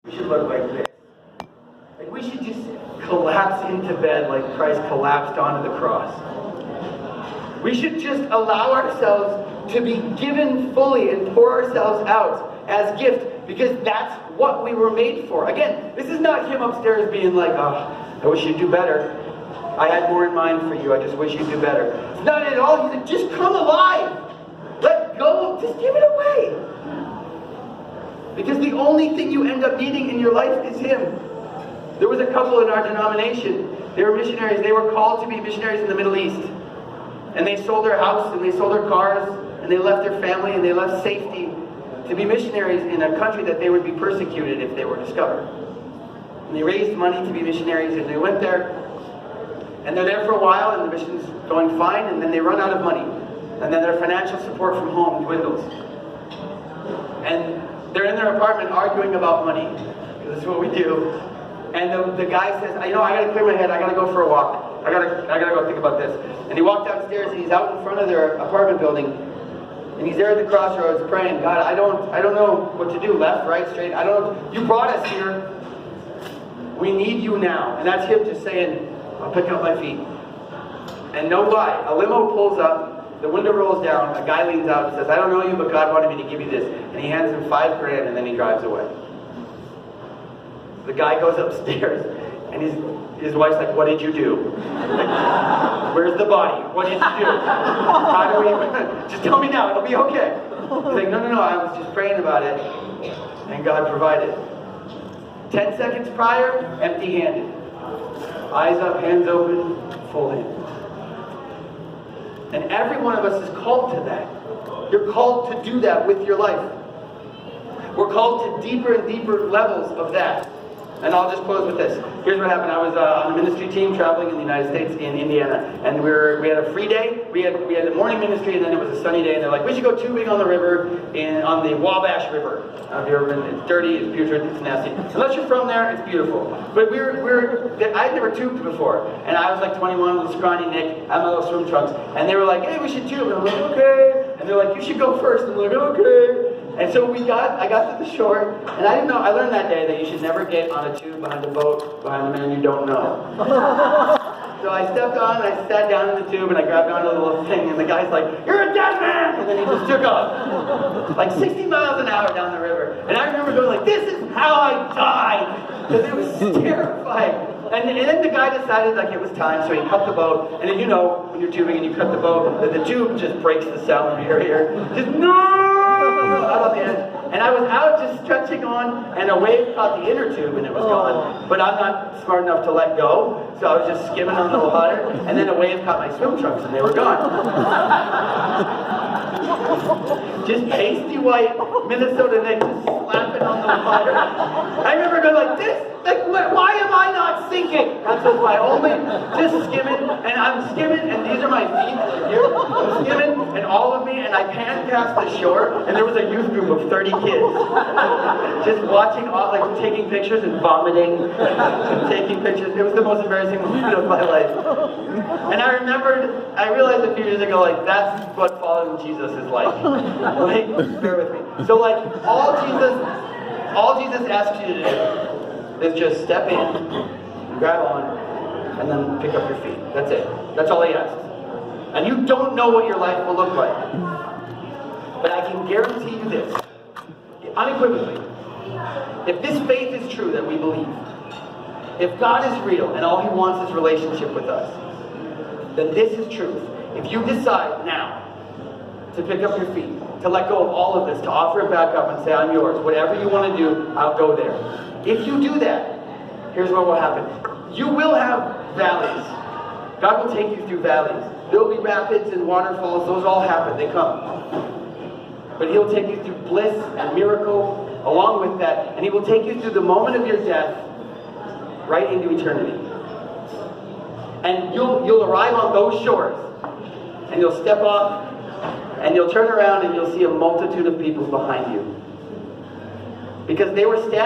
We should look like this. Like we should just collapse into bed like Christ collapsed onto the cross. We should just allow ourselves to be given fully and pour ourselves out as gift, because that's what we were made for. Again, this is not him upstairs being like, oh, I wish you'd do better. I had more in mind for you. I just wish you'd do better. It's not at all. He's like, just come alive. Let go. Just give it away. Because the only thing you end up needing in your life is him. There was a couple in our denomination. They were missionaries. They were called to be missionaries in the Middle East. And they sold their house and they sold their cars and they left their family and they left safety to be missionaries in a country that they would be persecuted if they were discovered. And they raised money to be missionaries and they went there. And they're there for a while and the mission's going fine, and then they run out of money. And then their financial support from home dwindles. And they're in their apartment arguing about money. This is what we do. And the guy says, I gotta clear my head, I gotta go for a walk. I gotta go think about this. And he walked downstairs and he's out in front of their apartment building. And he's there at the crossroads praying, God, I don't know what to do, left, right, straight. I don't know. You brought us here. We need you now. And that's him just saying, I'll pick up my feet. And no lie, a limo pulls up, the window rolls down, a guy leans out and says, I don't know you, but God wanted me to give you this. And he hands him $5,000 and then he drives away. The guy goes upstairs and his wife's like, what did you do? Like, where's the body? What did you do? How do we, just tell me now, it'll be okay. He's like, no, I was just praying about it and God provided. 10 seconds prior, empty-handed. Eyes up, hands open, full hand. And every one of us is called to that. You're called to do that with your life. We're called to deeper and deeper levels of that. And I'll just close with this. Here's what happened. I was on a ministry team traveling in the United States in Indiana, and we had a free day. We had the morning ministry, and then it was a sunny day. And they're like, we should go tubing on the river, on the Wabash River. Have you ever been? It's dirty, it's putrid, it's nasty. Unless you're from there, it's beautiful. But I'd never tubed before, and I was like 21 with scrawny Nick. I had my little swim trunks, and they were like, hey, we should tube. And I'm like, okay. And they're like, you should go first. And I'm like, okay. And so I got to the shore, and I didn't know, I learned that day that you should never get on a tube behind a boat, behind a man you don't know. So I stepped on, and I sat down in the tube, and I grabbed onto the little thing, and the guy's like, you're a dead man! And then he just took off. Like 60 miles an hour down the river. And I remember going like, this is how I died! Because it was terrifying. And then the guy decided like it was time, so he cut the boat. And then you know, when you're tubing and you cut the boat, that the tube just breaks the sound barrier. Just no! Out on the end. And I was out just stretching on, and a wave caught the inner tube and it was gone. But I'm not smart enough to let go, so I was just skimming on the water, and then a wave caught my swim trunks and they were gone. Just pasty white Minnesota Nick just slapping on the water. I remember going like this, like why am I not sinking? That's just my only, just skimming, and I'm skimming, and these are my feet here. I'm skimming, and all of me, and I panned past the shore, and there was a youth group of 30 kids. Just watching, like taking pictures and vomiting, and taking pictures. It was the most embarrassing moment of my life. And I realized a few years ago, like, that's what following Jesus is like. Like, bear with me. So like, all Jesus asks you to do is just step in, grab on, and then pick up your feet. That's it. That's all he asks. And you don't know what your life will look like. But I can guarantee you this, unequivocally, if this faith is true that we believe, if God is real and all he wants is relationship with us, then this is truth. If you decide now to pick up your feet, to let go of all of this, to offer it back up and say, I'm yours, whatever you want to do, I'll go there. If you do that, here's what will happen. You will have valleys. God will take you through valleys. There will be rapids and waterfalls. Those all happen. They come. But he'll take you through bliss and miracle along with that. And he will take you through the moment of your death right into eternity. And you'll arrive on those shores. And you'll step off. And you'll turn around and you'll see a multitude of people behind you. Because they were standing